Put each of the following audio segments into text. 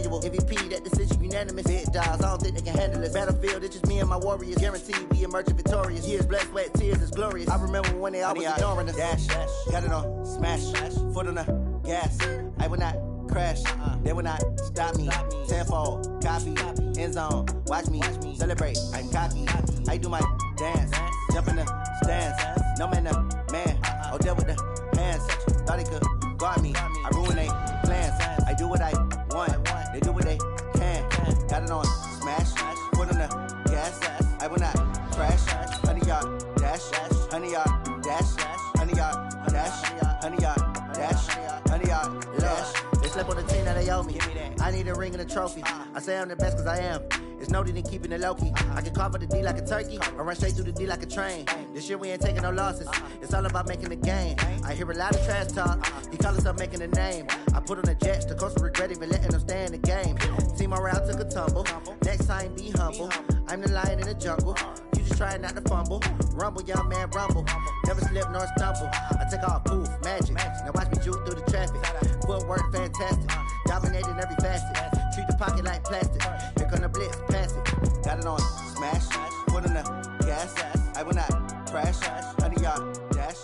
annual MVP, that decision unanimous. Big dogs, I don't think they can handle it. Battlefield, it's just me and my warriors. Guaranteed we emerging victorious. Years, blood, sweat, tears is glorious. I remember when they always ignoring us. Dash, got it on, smash, foot on the gas. I will not crash, they will not stop me. Tenfold, copy, end zone, watch me celebrate. I'm cocky, I do my dance, jump in the stands. No man, man, oh there with the hands. Thought they could guard me, I ruin they plans. I do what I want, they do what they can. Got it on, smash, foot on the gas. I will not crash, 100-yard dash, 100-yard dash, 100-yard dash, 100-yard dash, 100-yard dash. They slept on the team that they owe me. I need a ring and a trophy. I say I'm the best cause I am. It's noted in keeping it low-key. I can carve up the D like a turkey or run straight through the D like a train. This year we ain't taking no losses. It's all about making the game. I hear a lot of trash talk. He call himself making a name. I put on the Jets. The coach will regret even letting them stay in the game. Team morale took a tumble. Next time be humble. I'm the lion in the jungle. You just try not to fumble. Rumble, young man, rumble. Never slip nor stumble. I take off, poof, magic. Now watch me juke through the traffic. Footwork fantastic. Dominating every facet. Treat the pocket like plastic. Here come the blitz, pass it. Got it on, smash. Foot on the gas. I will not crash. 100-yard dash.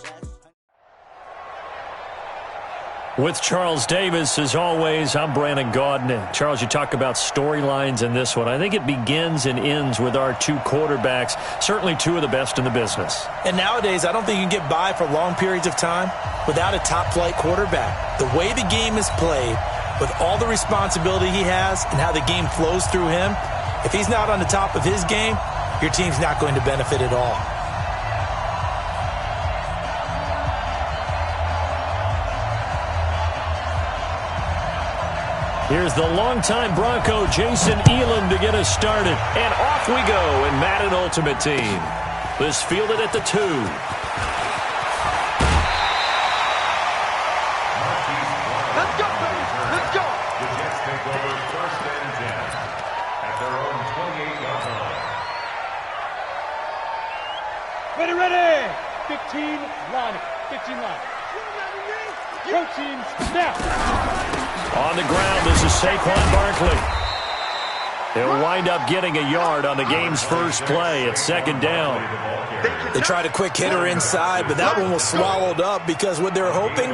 With Charles Davis, as always, I'm Brandon Gaudin. And Charles, you talk about storylines in this one. I think it begins and ends with our two quarterbacks, certainly two of the best in the business. And nowadays, I don't think you can get by for long periods of time without a top-flight quarterback. The way the game is played, with all the responsibility he has and how the game flows through him, if he's not on the top of his game, your team's not going to benefit at all. Here's the longtime Bronco, Jason Elam, to get us started. And off we go in Madden Ultimate Team. This fielded at the 2. Let's go, baby. Let's go. The Jets take over first and 10 at their own 28-yard line. Ready. 15 line. 15 line. Pro teams, snap. On the ground, this is Saquon Barkley. He'll wind up getting a yard on the game's first play. It's second down. They tried a quick hitter inside, but that one was swallowed up because what they're hoping,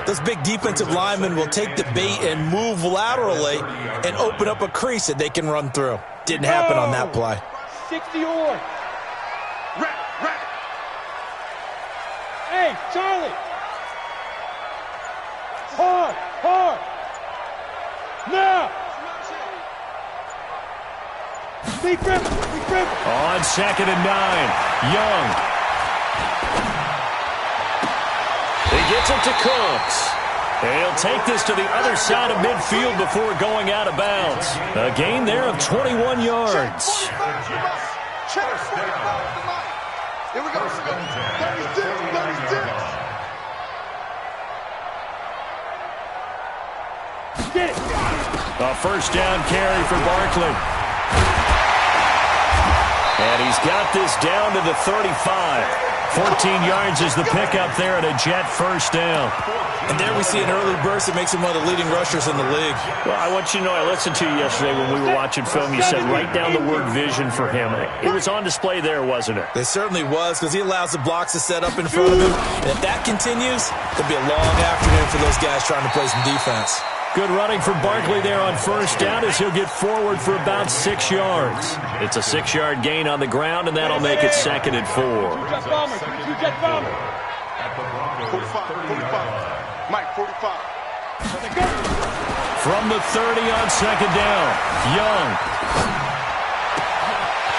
those big defensive linemen will take the bait and move laterally and open up a crease that they can run through. Didn't happen on that play. 60 or. Hey, Charlie. Hard. Now. Big grip. On second and 9, Young. He gets it to Cooks. And he'll take this to the other side of midfield before going out of bounds. A gain there of 21 yards. Here we go. 36. Get it. A first down carry for Barkley. And he's got this down to the 35. 14 yards is the pickup there at a Jet first down. And there we see an early burst that makes him one of the leading rushers in the league. Well, I want you to know, I listened to you yesterday when we were watching film. You said write down the word vision for him. It was on display there, wasn't it? It certainly was, because he allows the blocks to set up in front of him. And if that continues, it'll be a long afternoon for those guys trying to play some defense. Good running for Barkley there on first down as he'll get forward for about 6 yards. It's a 6-yard gain on the ground, and that'll make it second and 4. Jet bomber. At the Broncos 45. Mike, 45. From the 30 on second down, Young.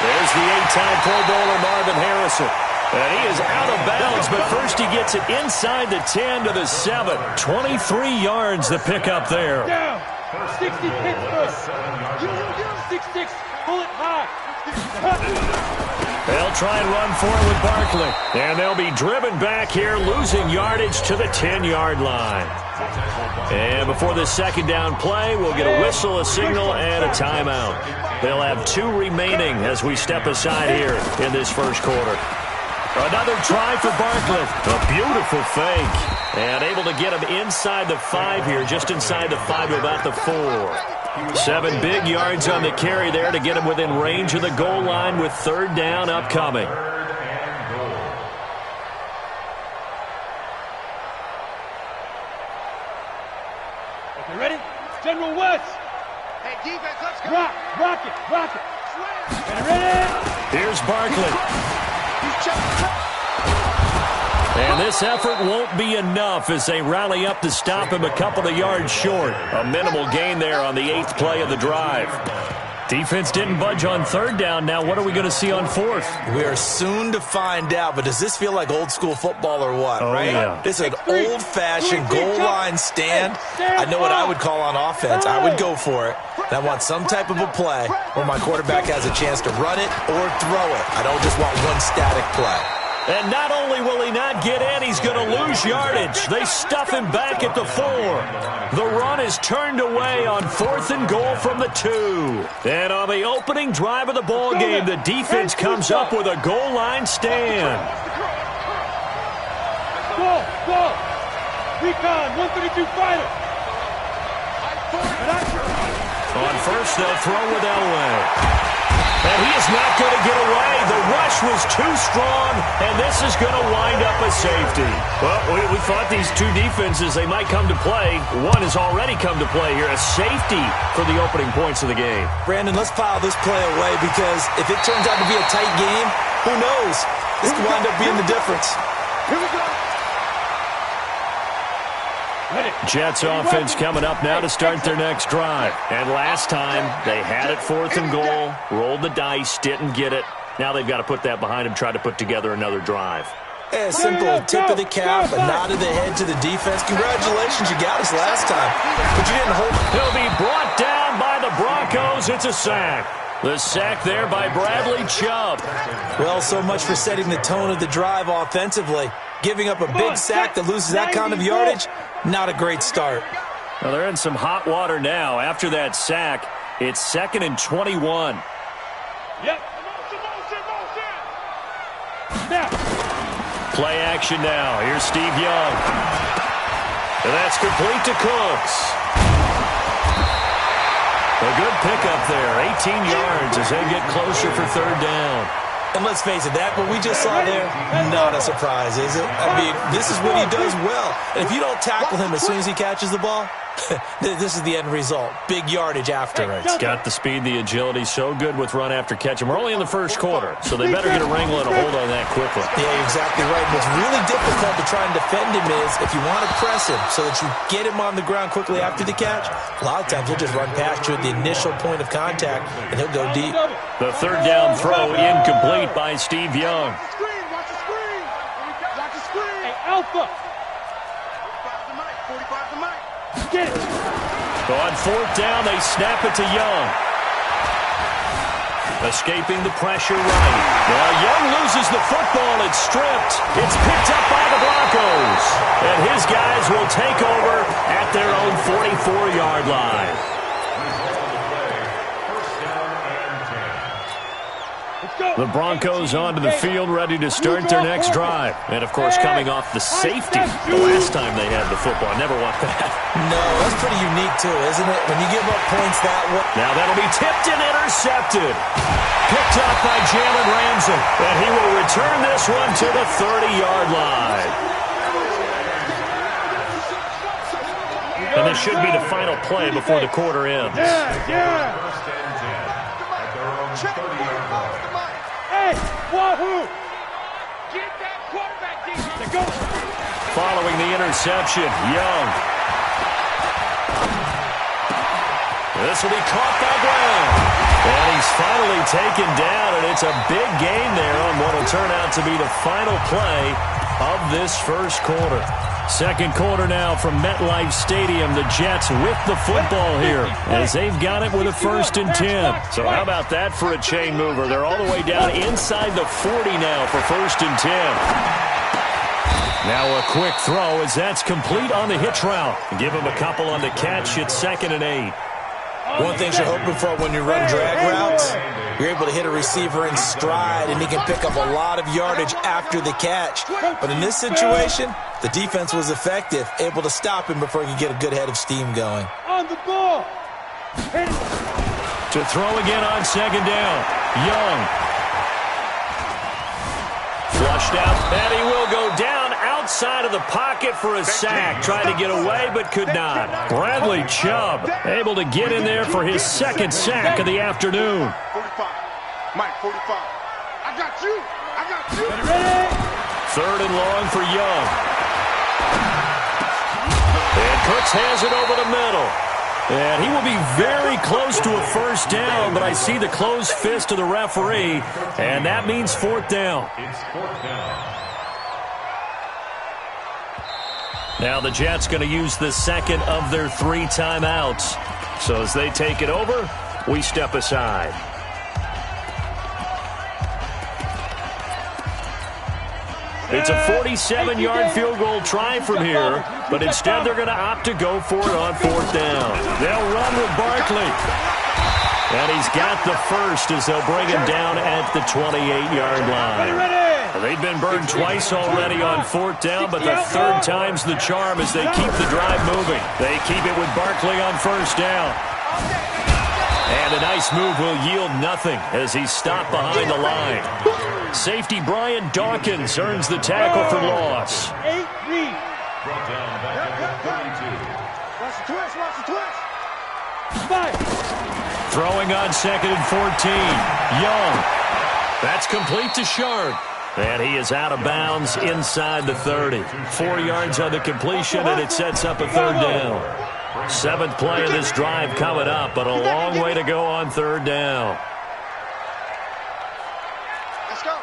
There's the 8-time Pro Bowler Marvin Harrison. And he is out of bounds, but first he gets it inside the 10 to the 7. 23 yards the pickup there. Down. 60 Pittsburgh. 6-6. Pull it high. They'll try and run for it with Barkley. And they'll be driven back here, losing yardage to the 10-yard line. And before the second down play, we'll get a whistle, a signal, and a timeout. They'll have 2 remaining as we step aside here in this first quarter. Another try for Barkley. A beautiful fake. And able to get him inside the 5 here, just inside the 5 to about the 4. 7 big yards on the carry there to get him within range of the goal line with 3rd down upcoming. Okay, ready? General West. Hey, defense, let's go. Rock it. Ready? Here's Barkley. And this effort won't be enough as they rally up to stop him a couple of yards short. A minimal gain there on the 8th play of the drive. Defense didn't budge on 3rd down. Now what are we going to see on 4th? We are soon to find out, but does this feel like old school football or what, right? Yeah. This is an old-fashioned goal line stand. I know what I would call on offense. I would go for it. And I want some type of a play where my quarterback has a chance to run it or throw it. I don't just want one static play. And not only will he not get in, he's going to lose yardage. They stuff him back at the 4. The run is turned away on 4th and goal from the 2. And on the opening drive of the ball game, the defense comes up with a goal line stand. Ball. Recon, 132 fighter. On 1st, they'll throw with Elway. And he is not going to get away. The rush was too strong, and this is going to wind up a safety. Well, we thought these two defenses, they might come to play. One has already come to play here, a safety for the opening points of the game. Brandon, let's file this play away because if it turns out to be a tight game, who knows? This could wind up being the difference. Here we go. Jets offense coming up now to start their next drive. And last time, they had it 4th and goal, rolled the dice, didn't get it. Now they've got to put that behind them, try to put together another drive. A simple tip of the cap, a nod of the head to the defense. Congratulations, you got us last time, but you didn't hold. He'll be brought down by the Broncos. It's a sack. The sack there by Bradley Chubb. Well, so much for setting the tone of the drive offensively. Giving up a big sack that loses that kind of yardage, not a great start. Well, they're in some hot water now. After that sack, it's 2nd and 21. Yep. Now. Play action now. Here's Steve Young. And that's complete to Cooks. A good pickup there. 18 yards as they get closer for 3rd down. And let's face it, that what we just saw there, not a surprise, is it? I mean, this is what he does well. And if you don't tackle him as soon as he catches the ball, this is the end result. Big yardage after it. It's got the speed, the agility, so good with run after catch. And we're only in the 1st quarter, so they better get a wrangle and a hold on that quickly. Yeah, exactly right. What's really difficult to try and defend him is if you want to press him so that you get him on the ground quickly after the catch, a lot of times he'll just run past you at the initial point of contact, and he'll go deep. The 3rd down throw incomplete by Steve Young. Watch the screen. Hey, Alpha. 45 the mic. Get it. On 4th down, they snap it to Young. Escaping the pressure right. Now Young loses the football. It's stripped. It's picked up by the Broncos. And his guys will take over at their own 44-yard line. The Broncos onto the field, ready to start their next drive. And, of course, coming off the safety the last time they had the football. I never want that. No, that's pretty unique, too, isn't it? When you give up points that way. Now that'll be tipped and intercepted. Picked up by Jalen Ramsey. And he will return this one to the 30-yard line. And this should be the final play before the quarter ends. Yeah. Hey, wahoo! Get that quarterback defense. Go. Following the interception, Young. This will be caught by Brown. And he's finally taken down, and it's a big gain there on what will turn out to be the final play of this 1st quarter. 2nd quarter now from MetLife Stadium. The Jets with the football here as they've got it with a 1st and 10. So how about that for a chain mover? They're all the way down inside the 40 now for 1st and 10. Now a quick throw as that's complete on the hitch route. Give him a couple on the catch. It's 2nd and 8. One thing you're hoping for when you run drag routes, you're able to hit a receiver in stride, and he can pick up a lot of yardage after the catch. But in this situation, the defense was effective, able to stop him before he could get a good head of steam going. On the ball. To throw again on second down. Young. Flushed out, and he will go down outside of the pocket for a sack. Tried to get away, but could not. Bradley Chubb able to get in there for his second sack of the afternoon. 45. Mike, 45. I got you. I got you. Ready? Third and long for Young. And Cooks has it over the middle. And he will be very close to a first down, but I see the closed fist of the referee, and that means fourth down. It's fourth down. Now the Jets going to use the second of their 3 timeouts. So as they take it over, we step aside. It's a 47-yard field goal try from here, but instead they're going to opt to go for it on fourth down. They'll run with Barkley. And he's got the first as they'll bring him down at the 28-yard line. They've been burned twice already on fourth down, but the third time's the charm as they keep the drive moving. They keep it with Barkley on first down. And a nice move will yield nothing as he's stopped behind the line. Safety Brian Dawkins earns the tackle for loss. 8 read. Brought down back at the 32. Watch the twist. Watch the twist. 5. Throwing on second and 14. Young. That's complete to Sharp. And he is out of bounds inside the 30. 4 yards on the completion, and it sets up a third down. 7th play of this drive coming up, but a long way to go on third down. Let's go.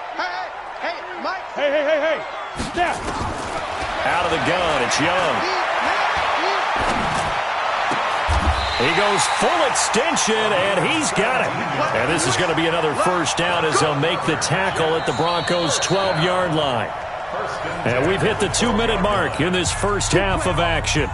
Hey, Mike. Hey. Step. Out of the gun, it's Young. He goes full extension, and he's got it. And this is going to be another first down as they'll make the tackle at the Broncos' 12-yard line. And we've hit the 2-minute mark in this first half of action.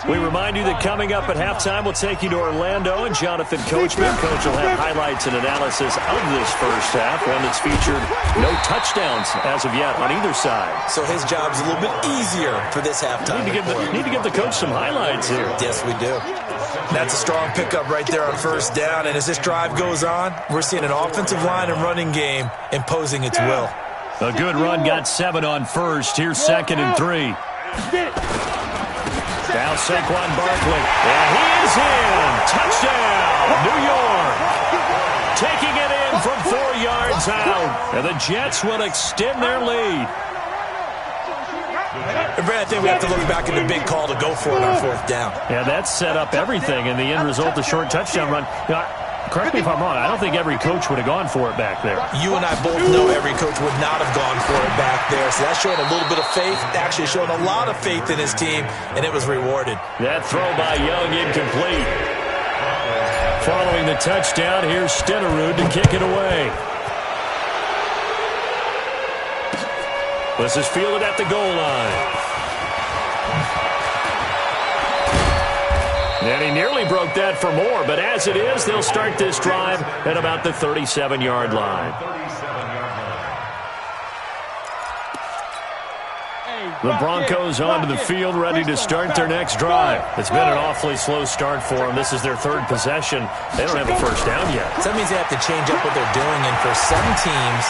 We remind you that coming up at halftime, we'll take you to Orlando and Jonathan Coachman. Coach will have highlights and analysis of this first half, one that's featured no touchdowns as of yet on either side. So his job's a little bit easier for this halftime. Need to give the coach some highlights here. Yes, we do. That's a strong pickup right there on first down. And as this drive goes on, we're seeing an offensive line and running game imposing its will. A good run got 7 on first. Here's second and 3. Now Saquon Barkley. And he is in. Touchdown, New York. Taking it in from 4 yards out. And the Jets will extend their lead. I think we have to look back at the big call to go for it on fourth down. Yeah, that set up everything, and the end result, the short touchdown run. Correct me if I'm wrong, I don't think every coach would have gone for it back there. You and I both know every coach would not have gone for it back there. So that showed a little bit of faith, actually showed a lot of faith in his team, and it was rewarded. That throw by Young incomplete. Following the touchdown, here's Stenerud to kick it away. This is fielded at the goal line. And he nearly broke that for more, but as it is, they'll start this drive at about the 37-yard line. The Broncos onto the field, ready to start their next drive. It's been an awfully slow start for them. This is their third possession. They don't have a first down yet. So that means they have to change up what they're doing, and for some teams...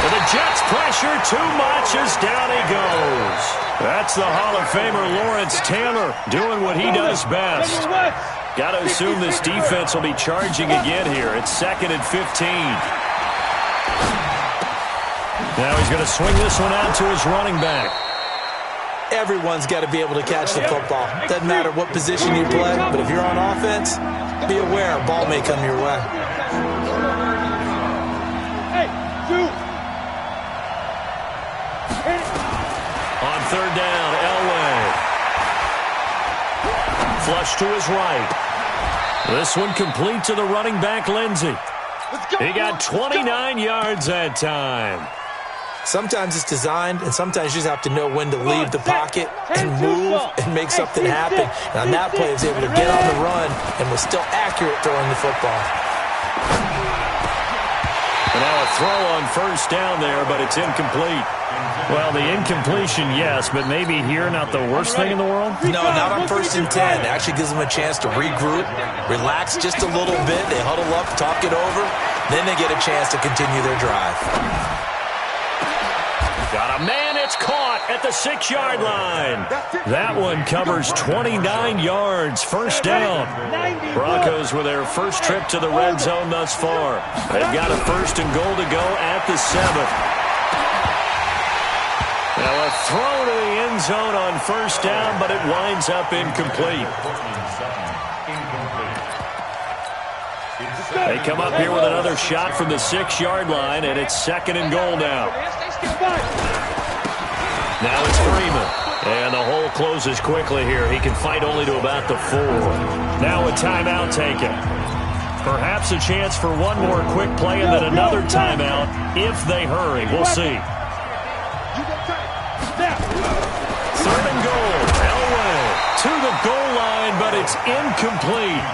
And the Jets pressure too much as down he goes. That's the Hall of Famer Lawrence Taylor doing what he does best. Got to assume this defense will be charging again here. It's second and 15. Now he's going to swing this one out to his running back. Everyone's got to be able to catch the football. Doesn't matter what position you play, but if you're on offense, be aware a ball may come your way. On third down, Elway. Flush to his right. This one complete to the running back, Lindsey. He got 29 yards that time. Sometimes it's designed, and sometimes you just have to know when to leave the pocket and move and make something happen. And on that play, he was able to get on the run and was still accurate throwing the football. And now a throw on first down there, but it's incomplete. Well, the incompletion, yes, but maybe here not the worst thing in the world? No, not on 1st and 10. It actually gives them a chance to regroup, relax just a little bit. They huddle up, talk it over. Then they get a chance to continue their drive. Got a man, it's caught at the 6-yard line. That one covers 29 yards, first down. Broncos with their first trip to the red zone thus far. They've got a 1st and goal to go at the 7th. Now a throw to the end zone on first down, but it winds up incomplete. They come up here with another shot from the 6-yard line, and it's 2nd and goal now. Now it's Freeman, and the hole closes quickly here. He can fight only to about the 4. Now a timeout taken. Perhaps a chance for one more quick play and then another timeout if they hurry. We'll see. 3rd and goal. Elway to the goal line, but it's incomplete.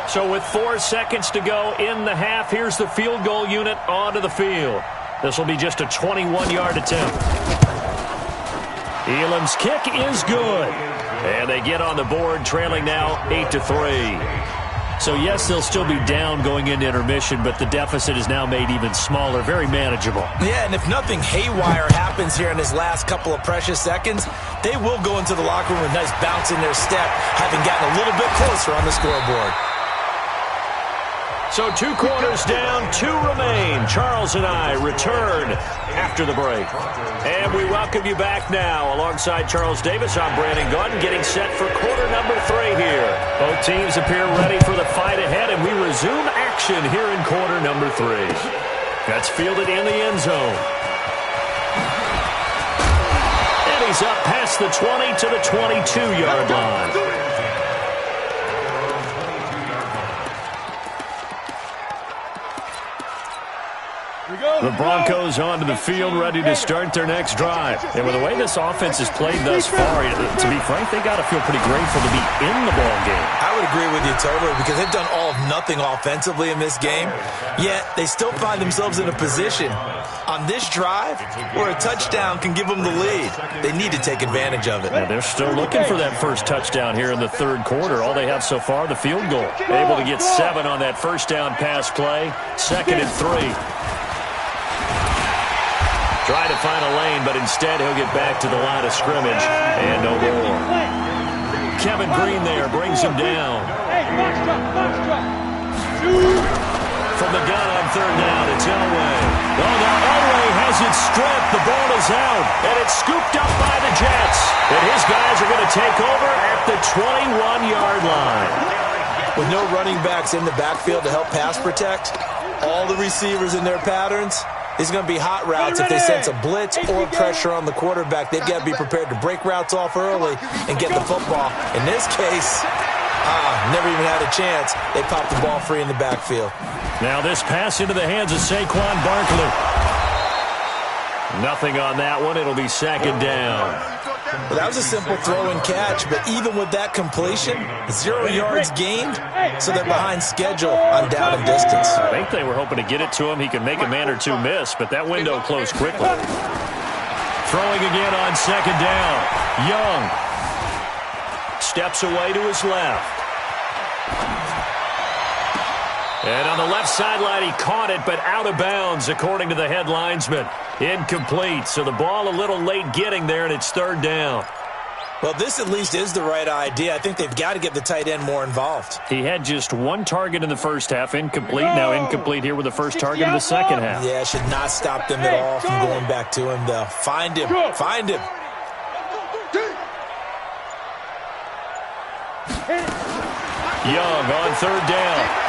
So with 4 seconds to go in the half, here's the field goal unit onto the field. This will be just a 21-yard attempt. Elam's kick is good. And they get on the board, trailing now 8-3. So, yes, they'll still be down going into intermission, but the deficit is now made even smaller, very manageable. Yeah, and if nothing haywire happens here in his last couple of precious seconds, they will go into the locker room with a nice bounce in their step, having gotten a little bit closer on the scoreboard. So 2 quarters down, 2 remain. Charles and I return after the break. And we welcome you back now. Alongside Charles Davis, I'm Brandon Gaudin, getting set for quarter number 3 here. Both teams appear ready for the fight ahead, and we resume action here in quarter number 3. That's fielded in the end zone. And he's up past the 20 to the 22-yard line. The Broncos onto the field, ready to start their next drive. And with the way this offense has played thus far, to be frank, they got to feel pretty grateful to be in the ball game. I would agree with you totally, because they've done all of nothing offensively in this game, yet they still find themselves in a position on this drive where a touchdown can give them the lead. They need to take advantage of it. Now they're still looking for that first touchdown here in the 3rd quarter. All they have so far, the field goal. Able to get 7 on that first down pass play. 2nd and 3. Try to find a lane, but instead he'll get back to the line of scrimmage and no more. Kevin Green there brings him down. From the gun on 3rd down, it's Elway. Oh, now Elway has it stripped. The ball is out, and it's scooped up by the Jets. And his guys are going to take over at the 21-yard line. With no running backs in the backfield to help pass protect, all the receivers in their patterns, it's going to be hot routes if they sense a blitz or pressure on the quarterback. They've got to be prepared to break routes off early and get the football. In this case, never even had a chance. They popped the ball free in the backfield. Now this pass into the hands of Saquon Barkley. Nothing on that one. It'll be 2nd down. Well, that was a simple throw and catch, but even with that completion, 0 yards gained, so they're behind schedule on down and distance. I think they were hoping to get it to him. He could make a man or 2 miss, but that window closed quickly. Throwing again on 2nd down. Young steps away to his left. And on the left sideline, he caught it, but out of bounds, according to the head linesman. Incomplete, so the ball a little late getting there, and it's 3rd down. Well, this at least is the right idea. I think they've got to get the tight end more involved. He had just 1 target in the first half, incomplete. Now incomplete here with the first target in the second half. Yeah, should not stop them at all from going back to him, though. Find him. Find him. Young on 3rd down.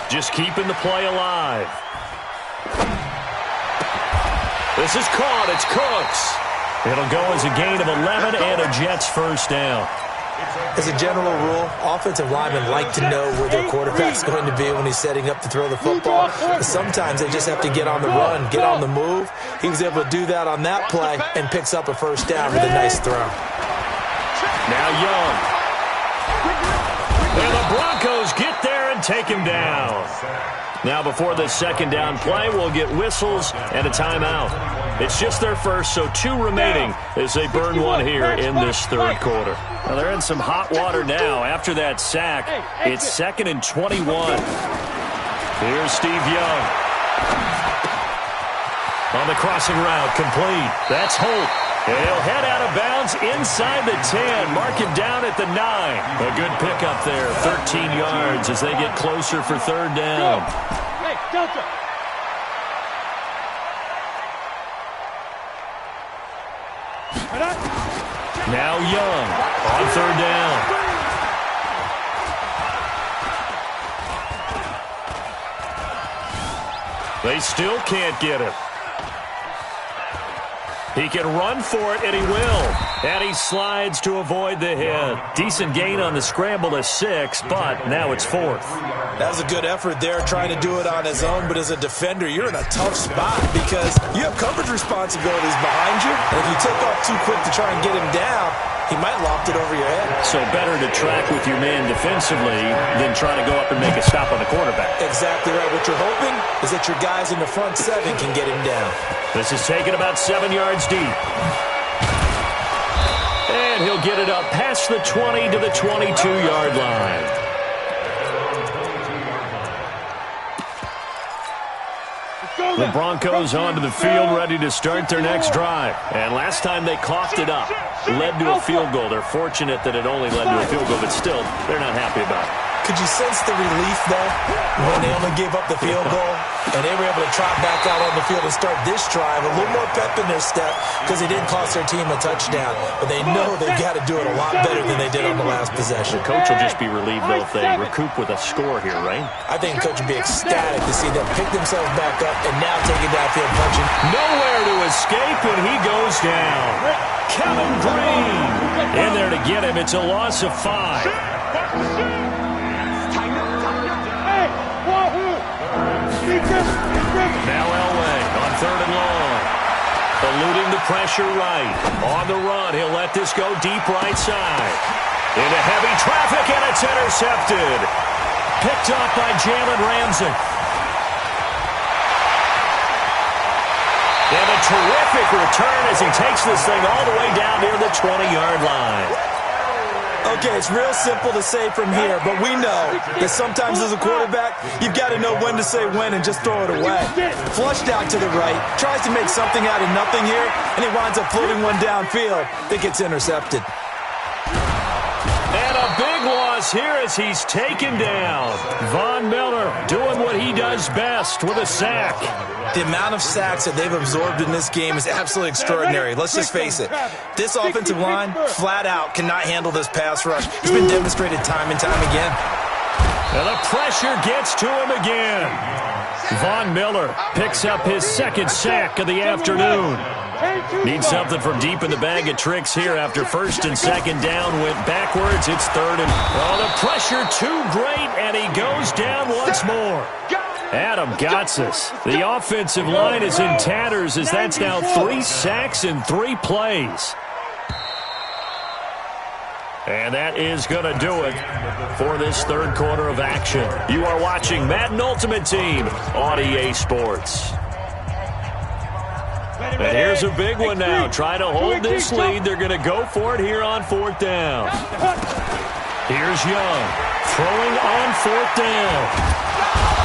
Just keeping the play alive. This is caught. It's Cooks. It'll go as a gain of 11 and a Jets first down. As a general rule, offensive linemen like to know where their quarterback's going to be when he's setting up to throw the football. But sometimes they just have to get on the run, get on the move. He was able to do that on that play and picks up a first down with a nice throw. Now Young. And the Broncos get there and take him down. Now before the second down play, we'll get whistles and a timeout. It's just their first, so 2 remaining as they burn one here in this third quarter. Well, they're in some hot water now. After that sack, it's 2nd and 21. Here's Steve Young. On the crossing route, complete. That's Holt. And he'll head out of bounds inside the 10. Mark him down at the 9. A good pickup there, 13 yards as they get closer for third down. Hey, Delta. Now Young on third down. They still can't get him. He can run for it, and he will. And he slides to avoid the hit. Decent gain on the scramble to 6, but now it's 4th. That was a good effort there, trying to do it on his own. But as a defender, you're in a tough spot because you have coverage responsibilities behind you. And if you take off too quick to try and get him down, he might loft it over your head. So better to track with your man defensively than try to go up and make a stop on the quarterback. Exactly right. What you're hoping is that your guys in the front 7 can get him down. This is taken about 7 yards deep. And he'll get it up past the 20 to the 22-yard line. The Broncos onto the field, ready to start their next drive. And last time they coughed it up, led to a field goal. They're fortunate that it only led to a field goal, but still, they're not happy about it. Could you sense the relief, though, when they only gave up the field goal? And they were able to trot back out on the field and start this drive. A little more pep in their step because they didn't cost their team a touchdown. But they know they've got to do it a lot better than they did on the last possession. The coach will just be relieved, though, if they recoup with a score here, right? I think the coach would be ecstatic to see them pick themselves back up and now take it downfield punching. Nowhere to escape, and he goes down. Kevin Green in there to get him. It's a loss of 5. Now Elway on third and long. Eluding the pressure right. On the run, he'll let this go deep right side. Into heavy traffic, and it's intercepted. Picked up by Jalen Ramsey. And a terrific return as he takes this thing all the way down near the 20-yard line. Okay, it's real simple to say from here, but we know that sometimes as a quarterback, you've got to know when to say when and just throw it away. Flushed out to the right, tries to make something out of nothing here, and he winds up floating one downfield that gets intercepted. And a big loss here as he's taken down. Von Miller doing what he does best with a sack. The amount of sacks that they've absorbed in this game is absolutely extraordinary. Let's just face it. This offensive line, flat out, cannot handle this pass rush. It's been demonstrated time and time again. And the pressure gets to him again. Von Miller picks up his 2nd sack of the afternoon. Needs something from deep in the bag of tricks here after 1st and 2nd down. Went backwards. It's 3rd and... Oh, the pressure too great, and he goes down once more. Adam Gotsis. The offensive line is in tatters as that's now 3 sacks in 3 plays. And that is going to do it for this third quarter of action. You are watching Madden Ultimate Team on EA Sports. And here's a big one now. Trying to hold this lead. They're going to go for it here on 4th down. Here's Young. Throwing on 4th down.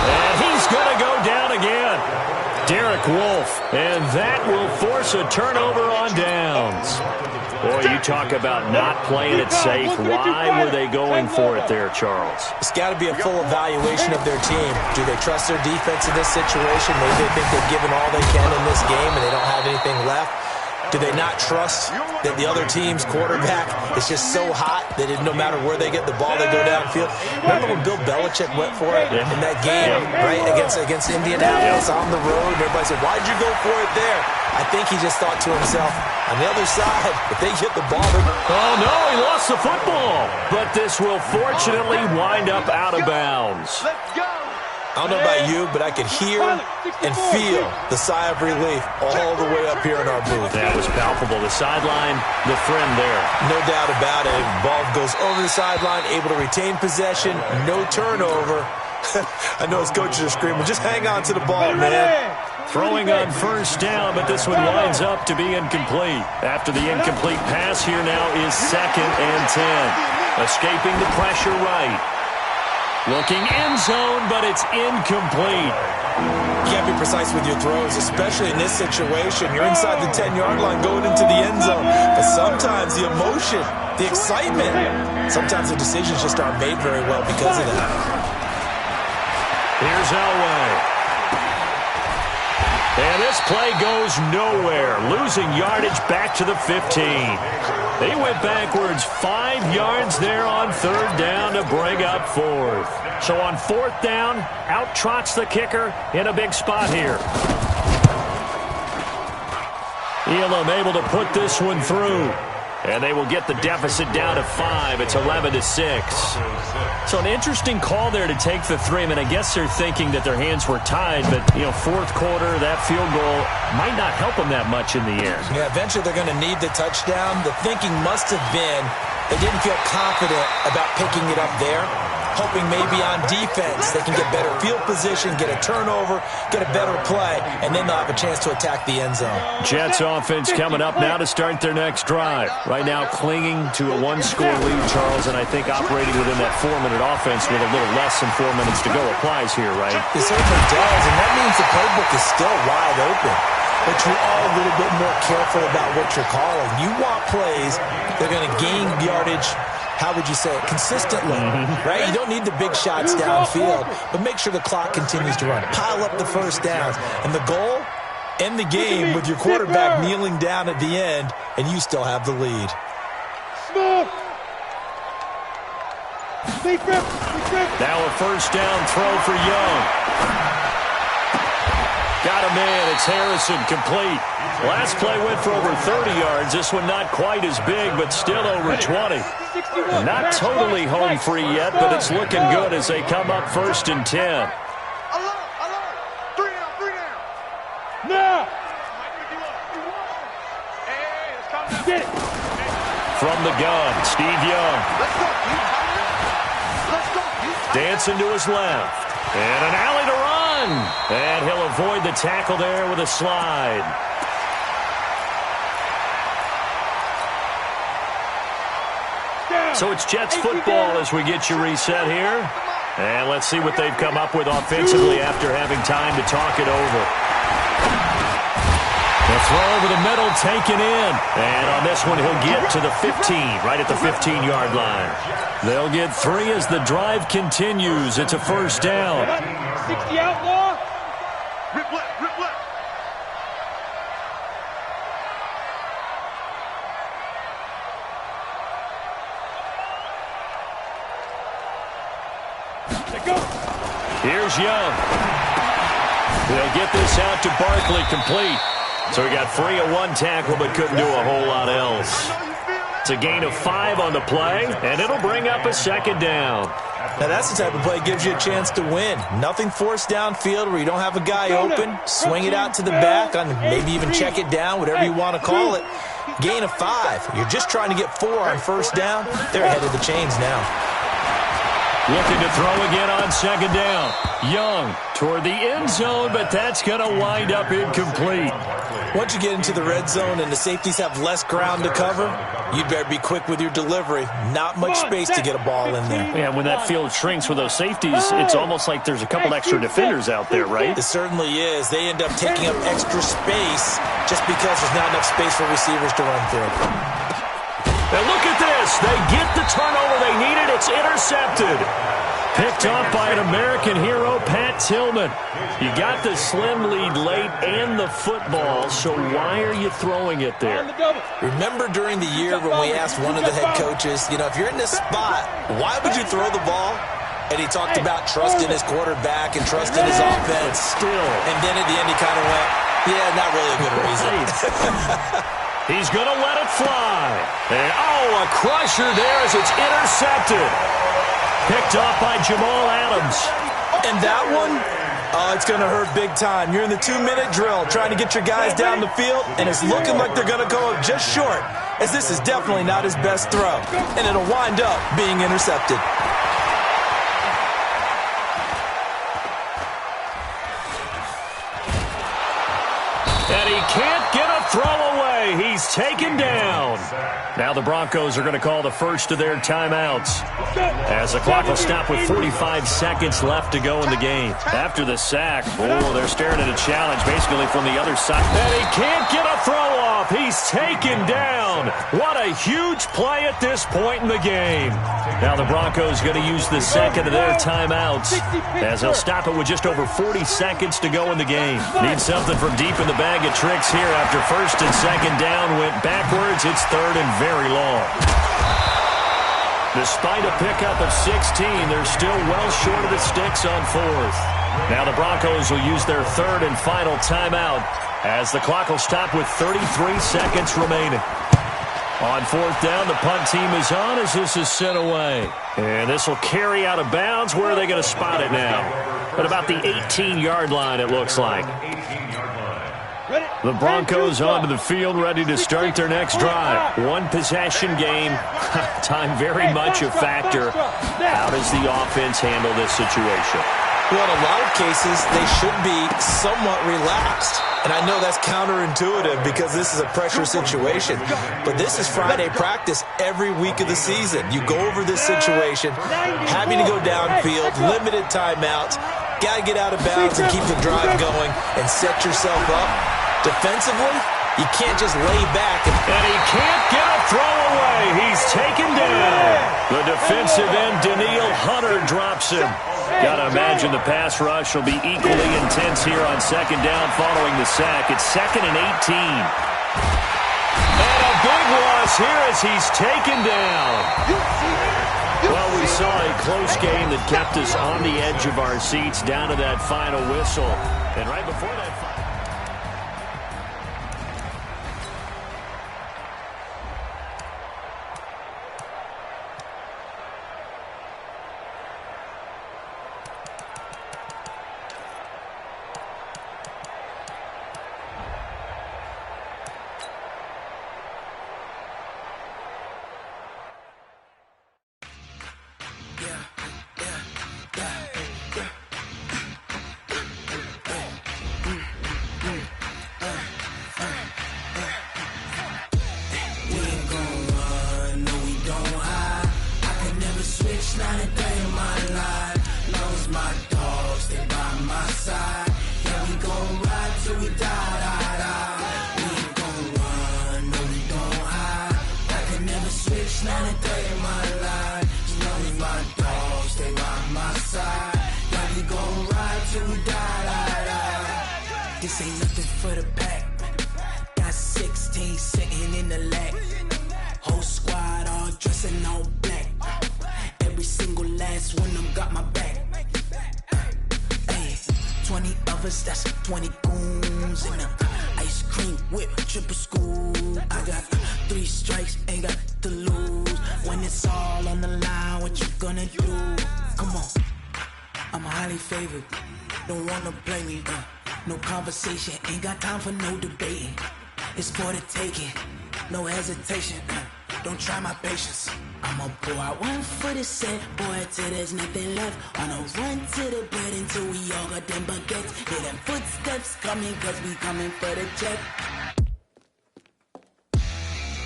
And he's going to go down again. Derek Wolfe. And that will force a turnover on downs. Boy, you talk about not playing it safe. Why were they going for it there, Charles? It's got to be a full evaluation of their team. Do they trust their defense in this situation? Maybe they think they've given all they can in this game and they don't have anything left. Do they not trust that the other team's quarterback is just so hot that no matter where they get the ball, they go downfield? Remember when Bill Belichick went for it in that game, right, against Indianapolis on the road? And everybody said, why'd you go for it there? I think he just thought to himself, on the other side, if they get the ball, oh, no, he lost the football. But this will fortunately wind up out of bounds. Let's go. I don't know about you, but I could hear and feel the sigh of relief all the way up here in our booth. That was palpable. The sideline, the friend there. No doubt about it. Ball goes over the sideline, able to retain possession, no turnover. I know his coaches are screaming, just hang on to the ball, man. Throwing on first down, but this one winds up to be incomplete. After the incomplete pass, here now is 2nd and 10. Escaping the pressure right. Looking end zone, but it's incomplete. You can't be precise with your throws, especially in this situation. You're inside the 10-yard line going into the end zone. But sometimes the emotion, the excitement, sometimes the decisions just aren't made very well because of that. Here's Elway. And this play goes nowhere. Losing yardage back to the 15. They went backwards 5 yards there on 3rd down to bring up 4th. So on 4th down, out trots the kicker in a big spot here. Elam able to put this one through. And they will get the deficit down to 5. It's 11-6. So an interesting call there to take the 3. I mean, I guess they're thinking that their hands were tied, but, 4th quarter, that field goal might not help them that much in the end. Yeah, eventually they're going to need the touchdown. The thinking must have been they didn't feel confident about picking it up there, hoping maybe on defense they can get better field position, get a turnover, get a better play, and then they'll have a chance to attack the end zone. Jets offense coming up now to start their next drive. Right now clinging to a 1-score lead, Charles, and I think operating within that 4-minute offense with a little less than 4 minutes to go applies here, right? It certainly does, and that means the playbook is still wide open. But you're all a little bit more careful about what you're calling. You want plays that are going to gain yardage, how would you say it, consistently, right? You don't need the big shots downfield, but make sure the clock continues to run. Pile up the first downs. And the goal, end the game with your quarterback kneeling down at the end, and you still have the lead. Now a first down throw for Young. Got him in. It's Harrison, complete. Last play went for over 30 yards. This one not quite as big, but still over 20. Not totally home free yet, but it's looking good as they come up 1st and 10. Now! From the gun, Steve Young. Dancing to his left. And an alley to run. And he'll avoid the tackle there with a slide. So it's Jets football as we get you reset here. And let's see what they've come up with offensively after having time to talk it over. The throw over the middle taken in. And on this one, he'll get to the 15, right at the 15-yard line. They'll get 3 as the drive continues. It's a first down. 60 outlaw. Rip left, rip left. Here's Young. They'll get this out to Barkley, complete. So he got free of 1 tackle, but couldn't do a whole lot else. It's a gain of 5 on the play, and it'll bring up a 2nd down. Now that's the type of play that gives you a chance to win. Nothing forced downfield where you don't have a guy open. Swing it out to the back, on maybe even check it down, whatever you want to call it. Gain of 5. You're just trying to get 4 on first down. They're ahead of the chains now. Looking to throw again on 2nd down. Young toward the end zone, but that's going to wind up incomplete. Once you get into the red zone and the safeties have less ground to cover, you'd better be quick with your delivery. Not much space to get a ball in there. Yeah, when that field shrinks with those safeties, it's almost like there's a couple extra defenders out there, right? It certainly is. They end up taking up extra space just because there's not enough space for receivers to run through. Now look at this. They get the turnover they needed. It's intercepted. Picked off by an American hero, Pat Tillman. You got the slim lead late and the football, so why are you throwing it there? Remember during the year when we asked one of the head coaches, if you're in this spot, why would you throw the ball? And he talked about trusting his quarterback and trusting his offense. Still. And then at the end he kind of went, yeah, not really a good reason. He's going to let it fly. And, a crusher there as it's intercepted. Picked off by Jamal Adams. And that one, it's going to hurt big time. You're in the 2-minute drill trying to get your guys down the field, and it's looking like they're going to go up just short, as this is definitely not his best throw. And it'll wind up being intercepted. And he can't get a throw away. He's taken down. Now the Broncos are going to call the first of their timeouts, as the clock will stop with 45 seconds left to go in the game. After the sack, they're staring at a challenge basically from the other side. And he can't get a throw off. He's taken down. What a huge play at this point in the game. Now the Broncos going to use the second of their timeouts, as they'll stop it with just over 40 seconds to go in the game. Need something from deep in the bag of tricks here after first and second down went backwards. It's third and very long. Despite a pickup of 16, they're still well short of the sticks on fourth. Now the Broncos will use their third and final timeout, as the clock will stop with 33 seconds remaining. On fourth down, the punt team is on as this is sent away. And this will carry out of bounds. Where are they going to spot it now? At about the 18-yard line, it looks like. The Broncos onto the field, ready to start their next drive. One possession game. Time very much a factor. How does the offense handle this situation? Well, in a lot of cases, they should be somewhat relaxed. And I know that's counterintuitive because this is a pressure situation. But this is Friday practice every week of the season. You go over this situation, having to go downfield, limited timeouts, got to get out of bounds and keep the drive going and set yourself up. Defensively, you can't just lay back. And he can't get a throw away. He's taken down. The defensive end, Daniil Hunter, drops him. Got to imagine the pass rush will be equally intense here on second down following the sack. It's 2nd and 18. And a big loss here as he's taken down. Well, we saw a close game that kept us on the edge of our seats down to that final whistle. And right before that This ain't nothing for the pack. Got 16 sitting in the lap. Whole squad all dressing all black. Every single last one of them got my back. Hey, 20 of us, that's 20 goons in the ice cream whip, triple scoop. I got 3 strikes, ain't got to lose. When it's all on the line, what you gonna do? Come on, I'm highly favored. Don't wanna play me, no conversation, ain't got time for no debating. It's for the taking, no hesitation. Don't try my patience. I'ma pour out one for the set, boy, till there's nothing left. Wanna run to the bed until we all got them baguettes. Hear them footsteps coming, cause we coming for the check.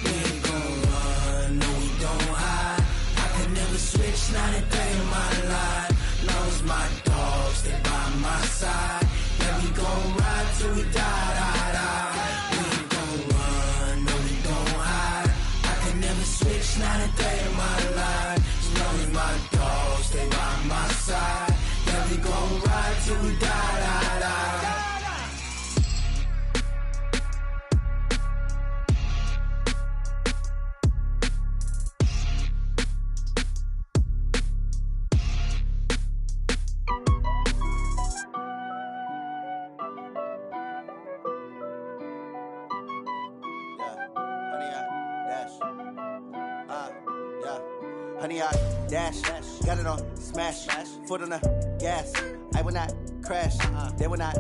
We ain't gon' run, no we don't hide. I could never switch, not a day in my life. Long as my dogs stay by my side. Yeah, we gon' ride till we die, die, die. We ain't gon' run, no we don't hide. I could never switch, not a day in my life. As long as my dogs stay by my side. Honey, I dash, got it on smash, foot on the gas. I will not crash, they will not